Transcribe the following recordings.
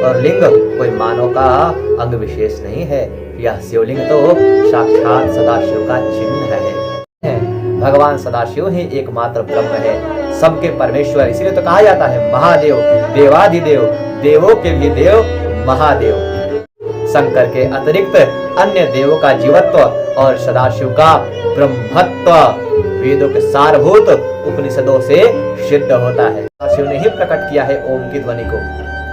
और लिंग कोई मानव का अंग विशेष नहीं है। यह शिवलिंग तो साक्षात सदाशिव का चिन्ह है। भगवान सदाशिव ही एकमात्र ब्रह्म है, सबके परमेश्वर। इसीलिए तो कहा जाता है महादेव, देवाधिदेव, देवों के भी देव महादेव। शंकर के अतिरिक्त अन्य देवों का जीवत्व और सदाशिव का ब्रह्मत्व वेदों के सारभूत उपनिषदों से सिद्ध होता है। सदाशिव ने ही प्रकट किया है ओम की ध्वनि को,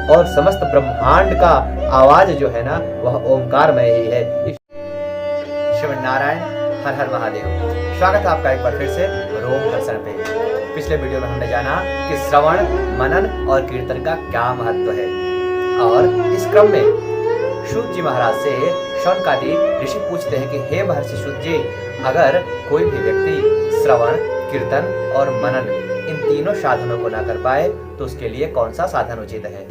और समस्त ब्रह्मांड का आवाज जो है ना वह ओमकारमय ही है। शिव नारायण, हर हर महादेव। स्वागत है आपका एक बार फिर से रोम दर्शन पे। पिछले वीडियो में हमने जाना कि श्रवण, मनन और कीर्तन का क्या महत्व है, और इस क्रम में सूत जी महाराज से शौनकादि ऋषि पूछते हैं कि हे महर्षि सूत जी, अगर कोई भी व्यक्ति श्रवण, कीर्तन और मनन इन तीनों साधनों को ना कर पाए तो उसके लिए कौन सा साधन उचित है।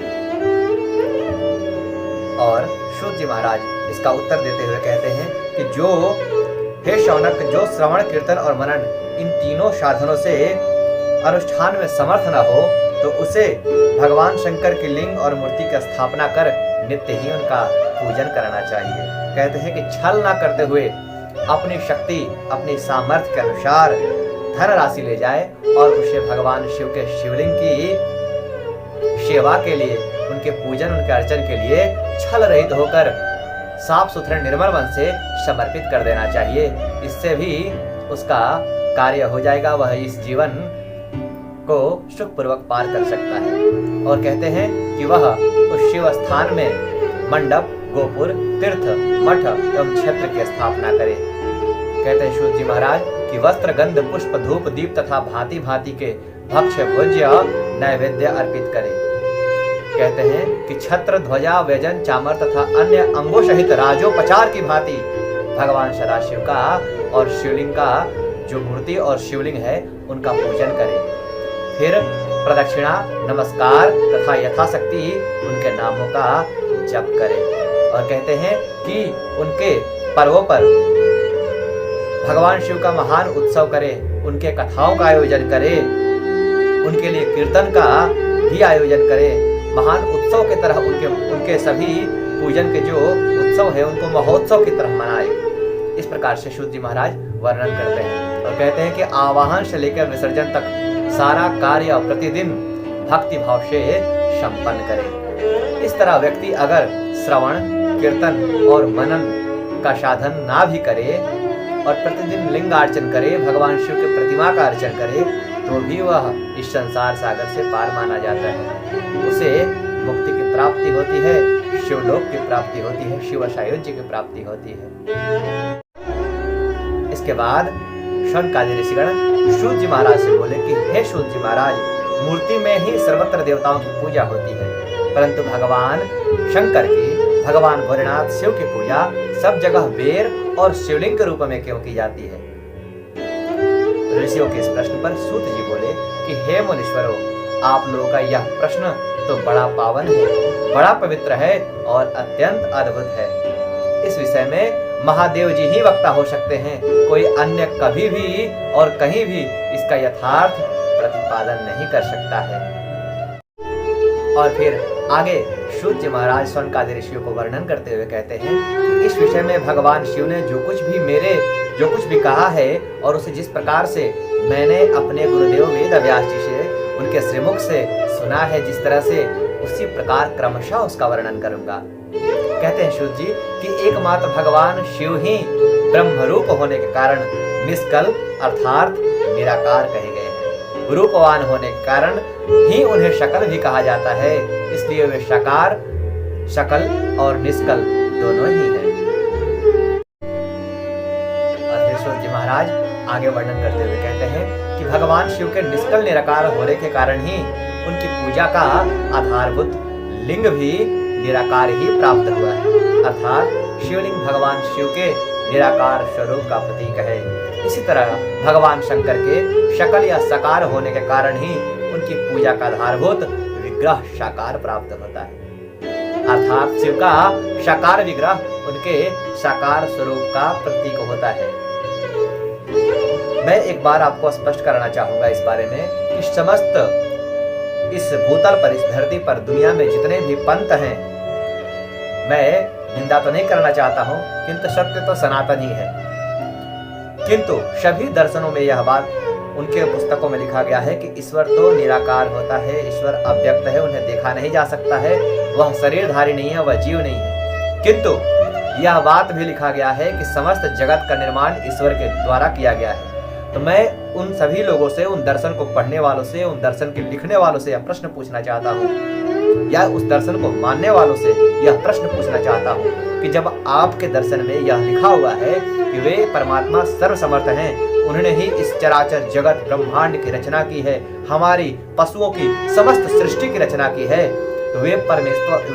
और सूत जी महाराज इसका उत्तर देते हुए कहते हैं कि हे शौनक, जो श्रवण, कीर्तन और मनन इन तीनों साधनों से अनुष्ठान में समर्थ न हो तो उसे भगवान शंकर की लिंग और मूर्ति की स्थापना कर नित्य ही उनका पूजन करना चाहिए। कहते हैं कि छल ना करते हुए अपनी शक्ति, अपनी सामर्थ्य के अनुसार धन राशि ले जाए और उसे भगवान शिव के शिवलिंग की सेवा के लिए, उनके पूजन, उनके अर्चन के लिए छल रहित होकर साफ सुथरे निर्मल मन से समर्पित कर देना चाहिए। इससे भी उसका कार्य हो जाएगा, वह इस जीवन को सुखपूर्वक पार कर सकता है। और कहते हैं कि वह उस शिव स्थान में मंडप, गोपुर, तीर्थ, मठ एवं क्षेत्र की स्थापना करे। कहते हैं सूत जी महाराज कि वस्त्र, गंध, पुष्प, धूप, दीप तथा भांति भांति के भक्ष्य भोज्य नैवेद्य अर्पित करे। कहते हैं कि छत्र, ध्वजा, व्यजन, चामर तथा अन्य अंगों सहित राजोपचार की भांति भगवान सदाशिव का और शिवलिंग का जो मूर्ति और शिवलिंग है उनका पूजन करें। फिर प्रदक्षिणा, नमस्कार तथा यथाशक्ति उनके नामों का जप करें। और कहते हैं कि उनके पर्वों पर भगवान शिव का महान उत्सव करें, उनके कथाओं का आयोजन करें, उनके लिए कीर्तन का भी आयोजन करें। महान उत्सव की तरह उनके सभी पूजन के जो उत्सव है उनको महोत्सव की तरह मनाए। इस प्रकार से सूत जी महाराज वर्णन करते हैं और कहते हैं कि आवाहन से लेकर विसर्जन तक सारा कार्य प्रतिदिन भक्ति भाव से संपन्न करे। इस तरह व्यक्ति अगर श्रवण, कीर्तन और मनन का साधन ना भी करे और प्रतिदिन लिंग अर्चन करे, भगवान शिव की प्रतिमा का अर्चन करे, तो भी वह इस संसार सागर से पार माना जाता है। उसे मुक्ति की प्राप्ति होती है, शिवलोक की प्राप्ति होती है, शिव सायुज्य की प्राप्ति होती है। इसके बाद शौनकादि ऋषिगण सूत जी महाराज से बोले कि हे सूत जी महाराज, मूर्ति में ही सर्वत्र देवताओं की पूजा होती है, परंतु भगवान शंकर की, भगवान भोलेनाथ शिव की पूजा सब जगह बेर और शिवलिंग के रूप में क्यों की जाती है। ऋषियों के इस प्रश्न पर सूत जी बोले कि हे मुनीश्वरों, आप लोगों का यह प्रश्न तो बड़ा पावन है, बड़ा पवित्र है और अत्यंत अद्भुत है। इस विषय में महादेव जी ही वक्ता हो सकते हैं, कोई अन्य कभी भी और कहीं भी इसका यथार्थ प्रतिपादन नहीं कर सकता है। और फिर आगे सूत जी महाराज शौनकादि ऋषियों को वर्णन करते हुए कहते हैं कि इस विषय में भगवान शिव ने जो कुछ भी कहा है और उसे जिस प्रकार से मैंने अपने गुरुदेव वेद व्यास जी से उनके श्रीमुख से सुना है, जिस तरह से उसी प्रकार क्रमशः उसका वर्णन करूंगा। कहते हैं सूत जी कि एकमात्र भगवान शिव ही ब्रह्म रूप होने के कारण निष्कल अर्थात निराकार कहे गए हैं। रूपवान होने के कारण ही उन्हें शकल भी कहा जाता है, इसलिए वे साकार, शकल और निष्कल दोनों ही हैं। सूत जी महाराज आगे वर्णन करते हुए कहते हैं कि भगवान शिव के निष्कल निराकार होने के कारण ही उनकी पूजा का आधारभूत लिंग भी निराकार ही प्राप्त हुआ है, अर्थात शिवलिंग भगवान शिव के निराकार स्वरूप का प्रतीक है। इसी तरह भगवान शंकर के शकल या साकार होने के कारण ही उनकी पूजा का आधारभूत विग्रह साकार प्राप्त होता है, अर्थात शिव का साकार विग्रह उनके साकार स्वरूप का प्रतीक होता है। मैं एक बार आपको स्पष्ट करना चाहूंगा इस बारे में कि समस्त इस भूतल पर, इस धरती पर, दुनिया में जितने भी पंथ हैं, मैं निंदा तो नहीं करना चाहता हूं, किंतु सत्य तो सनातन ही है। किंतु सभी दर्शनों में यह बात, उनके पुस्तकों में लिखा गया है कि ईश्वर तो निराकार होता है, ईश्वर अव्यक्त है, उन्हें देखा नहीं जा सकता है, वह शरीरधारी नहीं है, वह जीव नहीं है। किंतु यह बात भी लिखा गया है कि समस्त जगत का निर्माण ईश्वर के द्वारा किया गया है। तो मैं उन सभी लोगों से, उन दर्शन को पढ़ने वालों से, उन दर्शन के लिखने वालों से यह प्रश्न पूछना चाहता हूँ, या उस दर्शन को मानने वालों से यह प्रश्न पूछना चाहता हूँ कि जब आपके दर्शन में यह लिखा हुआ है कि वे परमात्मा सर्वसमर्थ हैं, उन्होंने ही इस चराचर जगत ब्रह्मांड की रचना की है, हमारी पशुओं की समस्त सृष्टि की रचना की है, तो वे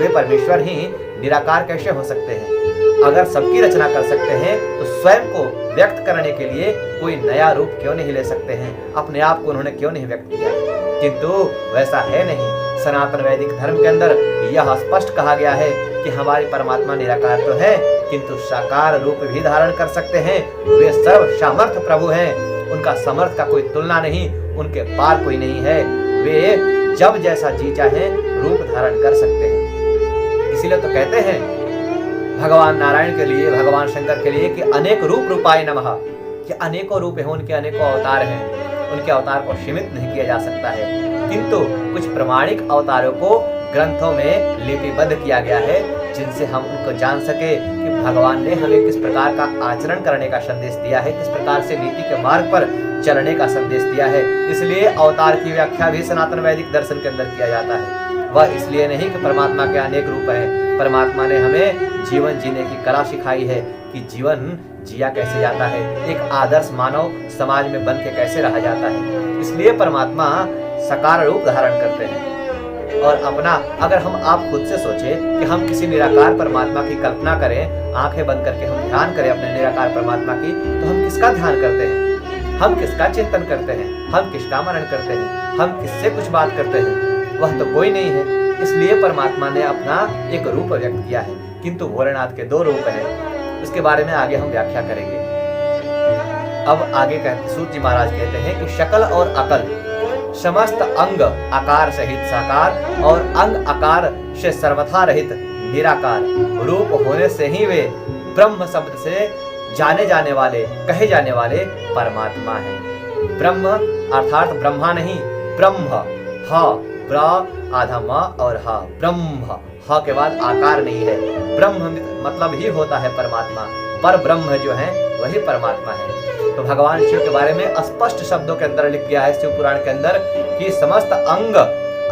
परमेश्वर ही निराकार कैसे हो सकते हैं? अगर सबकी रचना कर सकते हैं तो स्वयं को व्यक्त करने के लिए कोई नया रूप क्यों नहीं ले सकते हैं? अपने आप को उन्होंने क्यों नहीं व्यक्त किया? किंतु वैसा है नहीं। सनातन वैदिक धर्म के अंदर यह स्पष्ट कहा गया है कि हमारी परमात्मा निराकार तो है, किंतु साकार रूप भी धारण कर सकते हैं। वे सर्व सामर्थ्य प्रभु हैं, उनका समर्थ का कोई तुलना नहीं, उनके पार कोई नहीं है। वे जब जैसा जी चाहे रूप धारण कर सकते हैं। इसीलिए तो कहते हैं भगवान नारायण के लिए, भगवान शंकर के लिए कि अनेक रूप रूपाय नमः, कि अनेकों रूप हैं, उनके अनेकों अवतार हैं, उनके अवतार को सीमित नहीं किया जा सकता है। किंतु कुछ प्रमाणिक अवतारों को ग्रंथों में लिपिबद्ध किया गया है, जिनसे हम उनको जान सके कि भगवान ने हमें किस प्रकार का आचरण करने का संदेश दिया है, किस प्रकार से नीति के मार्ग पर चलने का संदेश दिया है। इसलिए अवतार की व्याख्या भी सनातन वैदिक दर्शन के अंदर किया जाता है। वह इसलिए नहीं कि परमात्मा के अनेक रूप हैं, परमात्मा ने हमें जीवन जीने की कला सिखाई है कि जीवन जिया कैसे जाता है, एक आदर्श मानव समाज में बन के कैसे रहा जाता है। इसलिए परमात्मा साकार रूप धारण करते हैं। और अपना, अगर हम आप खुद से सोचें कि हम किसी निराकार परमात्मा की कल्पना करें, आंखें बंद करके हम ध्यान करें अपने निराकार परमात्मा की, तो हम किसका ध्यान करते हैं? हम किसका चिंतन करते हैं? हम किसका मनन करते हैं? हम किससे कुछ बात करते हैं? वह तो कोई नहीं है। इसलिए परमात्मा ने अपना एक रूप व्यक्त किया है, किंतु भोलेनाथ के दो रूप हैं। उसके बारे में आगे हम व्याख्या करेंगे। अब आगे सूत जी महाराज कहते हैं कि शकल और अकल, समस्त अंग आकार सहित साकार और अंग आकार से सर्वथा रहित निराकार रूप होने से ही वे ब्रह्म शब्द से जाने जाने वाले, कहे जाने वाले परमात्मा हैं। ब्रह्म अर्थात ब्रह्मा नहीं, ब्रह्म, ह ब्र आधा म और ह, ब्रह्म, ह के बाद आकार नहीं है। ब्रह्म मतलब ही होता है परमात्मा, पर ब्रह्म जो है वही परमात्मा है। तो भगवान शिव के बारे में स्पष्ट शब्दों के अंदर लिख गया है शिव पुराण के अंदर कि समस्त अंग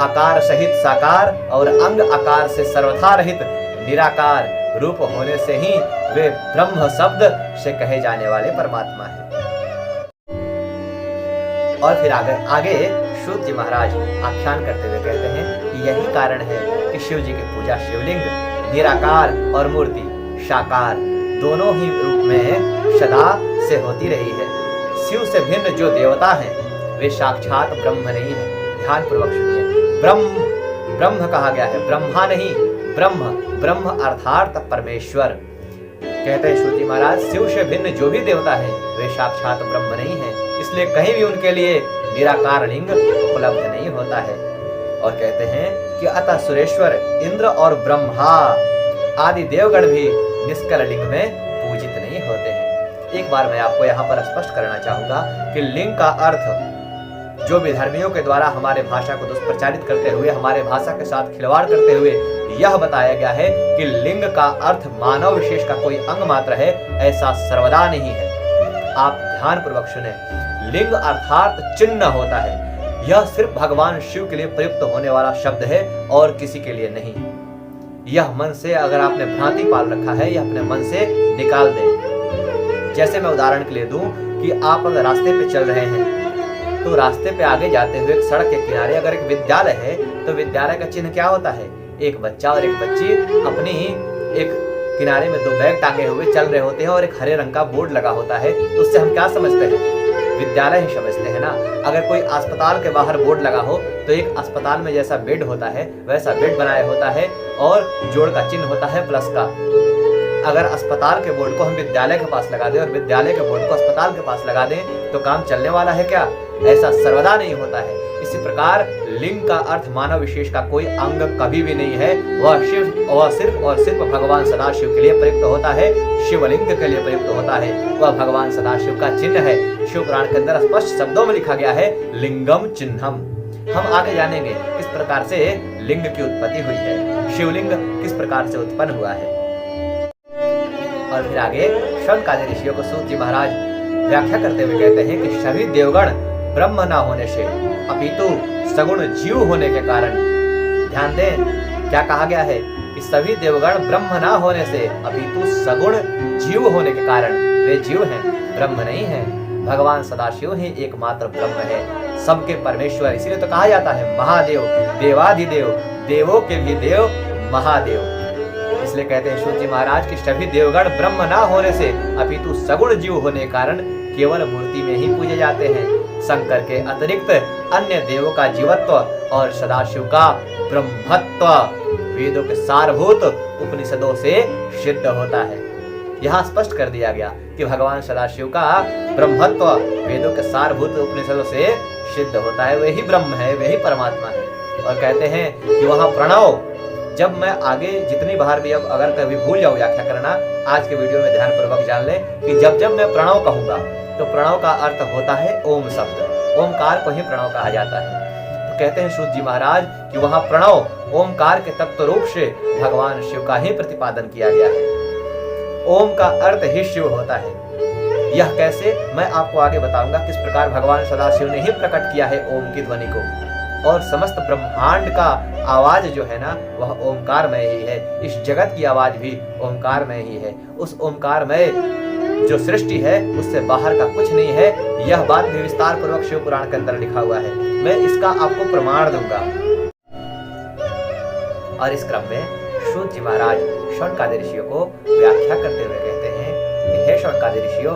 आकार सहित साकार और अंग आकार से सर्वथा रहित निराकार रूप होने से ही वे ब्रह्म शब्द से कहे जाने वाले परमात्मा है। और फिर आगे सूत जी महाराज आख्यान करते हुए कहते हैं कि यही कारण है कि शिव जी की पूजा शिवलिंग निराकार और मूर्ति साकार दोनों ही रूप में सदा से होती रही है। शिव से भिन्न जो देवता हैं वे साक्षात ब्रह्म नहीं है। ध्यान पूर्वक सुनिए, ब्रह्म कहा गया है, ब्रह्मा नहीं, ब्रह्म अर्थात परमेश्वर। कहते हैं सूत जी महाराज, शिव से भिन्न जो भी देवता है वे साक्षात ब्रह्म नहीं है, इसलिए कहीं भी उनके लिए निराकार लिंग उपलब्ध नहीं होता है। और कहते हैं कि अतः सुरेश्वर, इंद्र और ब्रह्मा आदि देवगण भी निष्कल लिंग में पूजित नहीं होते हैं। एक बार मैं आपको यहाँ पर स्पष्ट करना चाहूंगा कि लिंग का अर्थ जो विधर्मियों के द्वारा हमारे भाषा को दुष्प्रचारित करते हुए, हमारे भाषा के साथ खिलवाड़ करते हुए यह बताया गया है कि लिंग का अर्थ मानव विशेष का कोई अंग मात्र है, ऐसा सर्वदा नहीं है। आप ध्यान पूर्वक सुने, लिंग अर्थात चिन्ह होता है। यह सिर्फ भगवान शिव के लिए प्रयुक्त होने वाला शब्द है और किसी के लिए नहीं। यह मन से, अगर आपने भ्रांति पाल रखा है, यह अपने मन से निकाल दें। जैसे मैं उदाहरण के लिए दूं कि आप अगर रास्ते पे चल रहे हैं तो रास्ते पे आगे जाते हुए एक सड़क के किनारे अगर एक विद्यालय है तो विद्यालय का चिन्ह क्या होता है? एक बच्चा और एक बच्ची अपनी एक किनारे में दो बैग टांगे हुए चल रहे होते हैं और एक हरे रंग का बोर्ड लगा होता है। तो उससे हम क्या समझते हैं? विद्यालय ही समझते हैं ना। अगर कोई अस्पताल के बाहर बोर्ड लगा हो तो एक अस्पताल में जैसा बेड होता है वैसा बेड बनाया होता है और जोड़ का चिन्ह होता है प्लस का। अगर अस्पताल के बोर्ड को हम विद्यालय के पास लगा दें और विद्यालय के बोर्ड को अस्पताल के पास लगा दें तो काम चलने वाला है क्या? ऐसा सर्वदा नहीं होता है। इसी प्रकार लिंग का अर्थ मानव विशेष का कोई अंग कभी भी नहीं है। वह सिर्फ और सिर्फ भगवान सदाशिव के लिए प्रयुक्त होता है, शिवलिंग के लिए प्रयुक्त होता है। वह भगवान सदाशिव का चिन्ह है। शिव पुराण के अंदर स्पष्ट शब्दों में लिखा गया है, लिंगम चिन्हम। हम आगे जानेंगे किस प्रकार से लिंग की उत्पत्ति हुई है, शिवलिंग किस प्रकार से उत्पन्न हुआ है। और फिर आगे शौनकादि ऋषियों को सूत जी महाराज व्याख्या करते हुए कहते हैं कि सभी देवगण ब्रह्म न होने से अपितु सगुण जीव होने के कारण, ध्यान दें क्या कहा गया है कि सभी देवगण ब्रह्म न होने से अपितु सगुण जीव होने के कारण वे जीव हैं, ब्रह्म नहीं है। भगवान सदाशिव ही एकमात्र ब्रह्म है, सबके परमेश्वर। इसीलिए तो कहा जाता है महादेव, देवाधिदेव, देवों के भी देव, महादेव। इसलिए कहते हैं सूत जी महाराज कि सभी देवगण ब्रह्म न होने से अपितु सगुण जीव होने के कारण केवल मूर्ति में ही पूजे जाते हैं। शंकर के अतिरिक्त अन्य देवों का जीवत्व और सदाशिव का ब्रह्मत्व वेदों के सारभूत उपनिषदों से सिद्ध होता है। यहाँ स्पष्ट कर दिया गया कि भगवान सदाशिव का ब्रह्मत्व वेदों के सारभूत उपनिषदों से सिद्ध होता है। वही ब्रह्म है, वही परमात्मा है। और कहते हैं कि वहाँ प्रणव, जब मैं आगे जितनी बार भी अब अगर कभी भूल जाऊं व्याख्या करना, आज के वीडियो में ध्यान पूर्वक जान लें कि जब जब मैं प्रणव कहूंगा तो प्रणव का अर्थ होता है ओम शब्द, ओमकार को ही प्रणव कहा जाता है। तो कहते हैं सूत जी महाराज कि वहां प्रणव ओमकार के तत्व रूप से भगवान शिव का ही प्रतिपादन किया गया है। ओम का अर्थ ही शिव होता है। यह कैसे, मैं आपको आगे बताऊंगा किस प्रकार भगवान सदाशिव ने ही प्रकट किया है ओम की ध्वनि को। और समस्त ब्रह्मांड का आवाज जो है ना वह ओमकार में ही है। इस जगत की आवाज भी ओमकार में ही है। उस ओमकार में जो सृष्टि है उससे बाहर का कुछ नहीं है। यह बात भी विस्तार पूर्वक शिव पुराण के अंदर लिखा हुआ है। मैं इसका आपको प्रमाण दूंगा। और इस क्रम में सूत जी महाराज शौनकादि ऋषियों को व्याख्या करते हुए कहते हैं कि हे शौनकादि ऋषियों,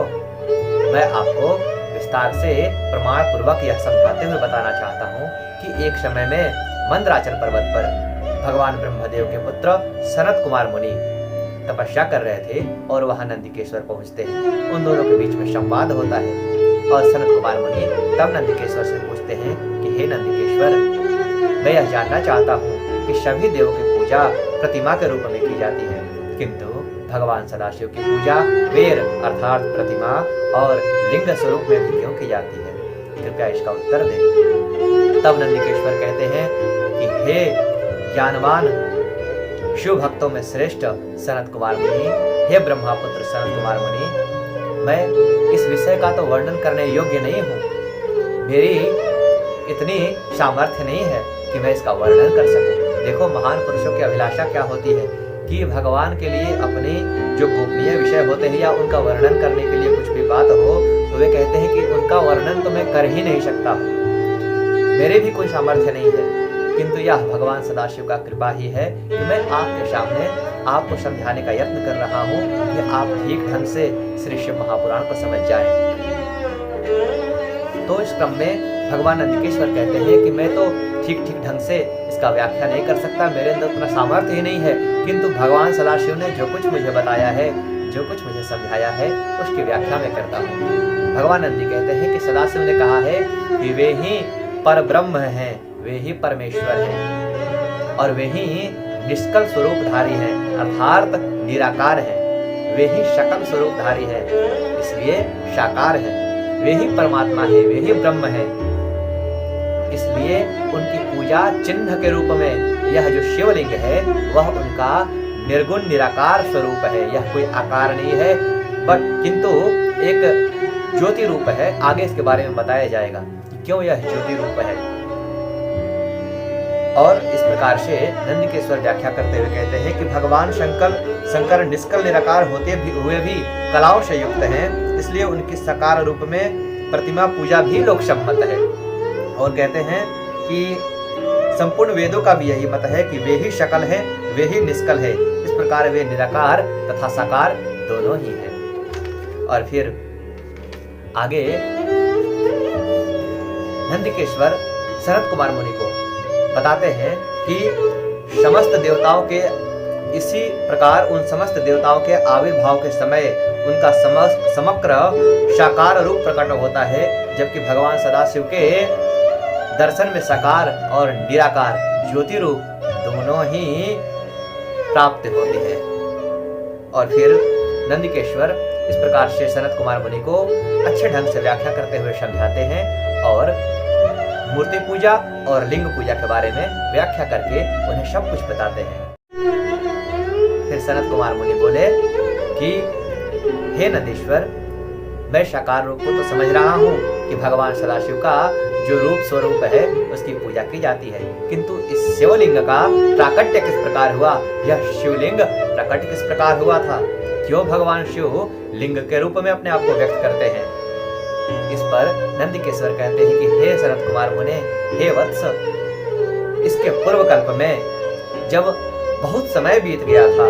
मैं आपको विस्तार से प्रमाण पूर्वक यह समझाते हुए बताना चाहता हूँ कि एक समय में मंदराचल पर्वत पर भगवान ब्रह्मदेव के पुत्र सनत कुमार मुनि तपस्या कर रहे थे और वहां नंदिकेश्वर पहुंचते हैं। उन दोनों के बीच में संवाद होता है और सनत कुमार मुनि तब नंदिकेश्वर से पूछते हैं कि हे नंदिकेश्वर, मैं यह जानना चाहता हूँ कि सभी देवों की पूजा प्रतिमा के रूप में की जाती है, किंतु भगवान सदाशिव की पूजा वेर अर्थात प्रतिमा और लिंग स्वरूप में भी क्यों की जाती है? कृपया इसका उत्तर दें। तब नंदिकेश्वर कहते हैं कि हे ज्ञानवान शिव भक्तों में श्रेष्ठ सनत कुमार मुनि, हे ब्रह्मापुत्र सनत कुमार मुनि, मैं इस विषय का तो वर्णन करने योग्य नहीं हूँ। मेरी इतनी सामर्थ्य नहीं है कि मैं इसका वर्णन कर सकूं। देखो महान पुरुषों की अभिलाषा क्या होती है कि भगवान के लिए अपने जो गोपनीय विषय होते हैं या उनका वर्णन करने के लिए कुछ भी बात हो तो वे कहते हैं कि उनका वर्णन तो मैं कर ही नहीं सकता, मेरे भी कोई सामर्थ्य नहीं है, किंतु यह भगवान सदाशिव का कृपा ही है कि मैं आपके सामने आपको समझाने का यत्न कर रहा हूँ कि आप ठीक ढंग से श्री शिव महापुराण को समझ जाएं। तो इस क्रम में भगवान नंदिकेश्वर कहते हैं कि मैं तो ठीक ढंग से इसका व्याख्या नहीं कर सकता, मेरे अंदर उतना सामर्थ्य ही नहीं है, किंतु भगवान सदाशिव ने जो कुछ मुझे बताया है, जो कुछ मुझे समझाया है, उसकी व्याख्या मैं करता हूँ। भगवान नंदी कहते हैं कि सदाशिव ने कहा है कि वे ही पर ब्रह्म हैं, वे ही परमेश्वर हैं और वे ही निष्कल स्वरूपधारी हैं अर्थात निराकार हैं। वे ही सकल स्वरूपधारी हैं, इसलिए साकार हैं। वे ही परमात्मा है, वे ही ब्रह्म है, इसलिए उनकी पूजा चिन्ह के रूप में यह जो शिवलिंग है वह उनका निर्गुण निराकार स्वरूप है। यह कोई आकार नहीं है बट किंतु एक ज्योति रूप है। आगे इसके बारे में बताया जाएगा कि क्यों यह ज्योति रूप है। और इस प्रकार से नंदिकेश्वर व्याख्या करते हुए कहते हैं कि भगवान शंकर निष्कल निराकार होते हुए भी कलाओं से युक्त हैं, इसलिए उनकी साकार रूप में प्रतिमा पूजा भी लोक सम्मत है। और कहते हैं कि संपूर्ण वेदों का भी यही मत है कि वे ही शकल है, वे ही निष्कल है। इस प्रकार वे निराकार तथा साकार दोनों ही हैं। और फिर आगे नंदिकेश्वर सनत कुमार मुनि को बताते हैं कि समस्त देवताओं के इसी प्रकार उन समस्त देवताओं के आविर्भाव के समय उनका समग्र साकार रूप प्रकट होता है जबकि भगवान सदाशिव के दर्शन में साकार और निराकार ज्योति रूप दोनों ही प्राप्त होती है। और फिर नंदिकेश्वर इस प्रकार से सनत कुमार मुनि को अच्छे ढंग से व्याख्या करते हुए समझाते हैं और मूर्ति पूजा और लिंग पूजा के बारे में व्याख्या करके उन्हें सब कुछ बताते हैं। फिर सनत कुमार मुनि बोले कि हे नंदीश्वर, मैं साकार रूप को तो समझ रहा हूँ कि भगवान सदाशिव का जो रूप स्वरूप है उसकी पूजा की जाती है, किंतु इस शिवलिंग का प्राकट्य किस प्रकार हुआ, यह शिवलिंग प्रकट किस प्रकार हुआ था, क्यों भगवान शिव लिंग के रूप में अपने आप को व्यक्त करते हैं। इस पर नंदिकेश्वर कहते हैं कि हे सनत कुमार मुने, हे वत्स, इसके पूर्व कल्प में जब बहुत समय बीत गया था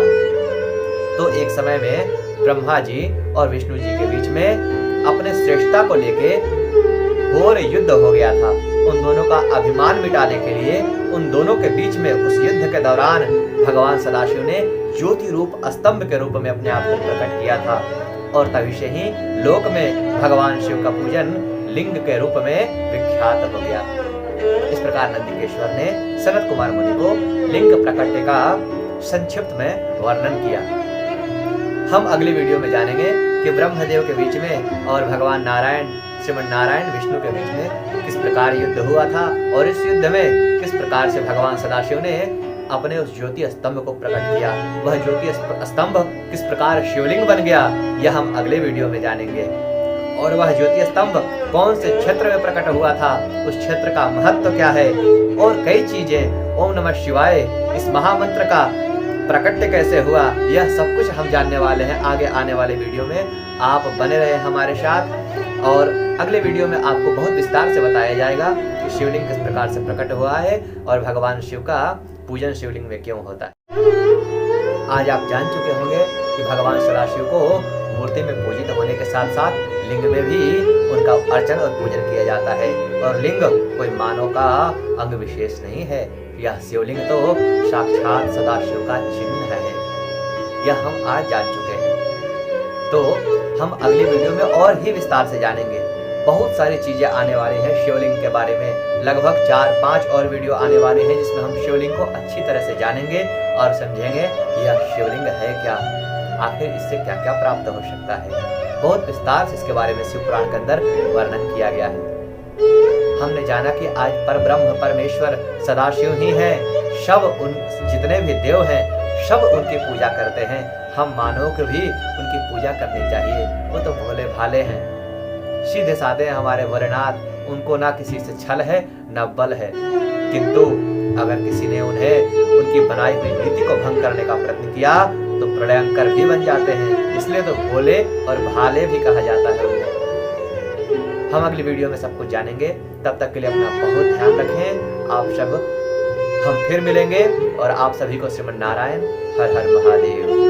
तो एक समय में ब्रह्मा जी और विष्णु जी के बीच में अपने श्रेष्ठता को लेके घोर युद्ध हो गया था। उन दोनों का अभिमान मिटाने के लिए उन दोनों के बीच में उस युद्ध के दौरान भगवान सदाशिव ने ज्योति रूप स्तंभ के रूप में अपने आप को प्रकट किया था और तभी से ही लोक में भगवान शिव का पूजन लिंग के रूप में विख्यात हो गया। इस प्रकार नंदिकेश्वर ने सनत कुमार मुनि को लिंग प्रकट्य का संक्षिप्त में वर्णन किया। हम अगली वीडियो में जानेंगे कि ब्रह्मदेव के बीच में और भगवान नारायण श्रीमन नारायण विष्णु के बीच में किस प्रकार युद्ध हुआ था और इस युद्ध में किस प्रकार से भगवान सदाशिव ने अपने उस ज्योति स्तंभ को प्रकट किया, वह ज्योति स्तंभ किस प्रकार शिवलिंग बन गया, यह हम अगले वीडियो में जानेंगे। और वह ज्योति स्तंभ कौन से क्षेत्र में प्रकट हुआ था, उस क्षेत्र का महत्व क्या है और कई चीजें, ओम नमः शिवाय इस महामंत्र का प्रकट्य कैसे हुआ, यह सब कुछ हम जानने वाले हैं आगे आने वाले वीडियो में। आप बने रहे हमारे साथ और अगले वीडियो में आपको बहुत विस्तार से बताया जाएगा कि शिवलिंग किस प्रकार से प्रकट हुआ है और भगवान शिव का पूजन शिवलिंग में क्यों होता है। आज आप जान चुके होंगे कि भगवान सदाशिव को मूर्ति में पूजित होने के साथ साथ लिंग में भी उनका अर्चन और पूजन किया जाता है और लिंग कोई मानव का अंग विशेष नहीं है, यह शिवलिंग तो साक्षात सदाशिव का चिन्ह है। यह हम आज जान चुके हैं। तो हम अगली वीडियो में और ही विस्तार से जानेंगे। बहुत सारी चीजें आने वाली हैं शिवलिंग के बारे में, लगभग 4-5 और वीडियो आने वाले हैं जिसमें हम शिवलिंग को अच्छी तरह से जानेंगे और समझेंगे यह शिवलिंग है क्या, आखिर इससे क्या क्या प्राप्त हो सकता है। बहुत विस्तार से इसके बारे में शिव पुराण के अंदर वर्णन किया गया है। हमने जाना कि आज परब्रह्म परमेश्वर सदाशिव ही है, सब उन जितने भी देव हैं सब उनकी पूजा करते हैं। हम मानव को भी उनकी पूजा करनी चाहिए, वो तो भोले भाले हैं, सीधे साधे हमारे भोलेनाथ, उनको ना किसी से छल है न बल है, किंतु अगर किसी ने उन्हें उनकी बनाई हुई नीति को भंग करने का प्रयत्न किया तो प्रलयंकर भी बन जाते हैं, इसलिए तो भोले और भाले भी कहा जाता है उन्हें। हम अगली वीडियो में सब कुछ जानेंगे, तब तक के लिए अपना बहुत ध्यान रखें। आप सब हम फिर मिलेंगे और आप सभी को श्रीमन नारायण, हर हर महादेव।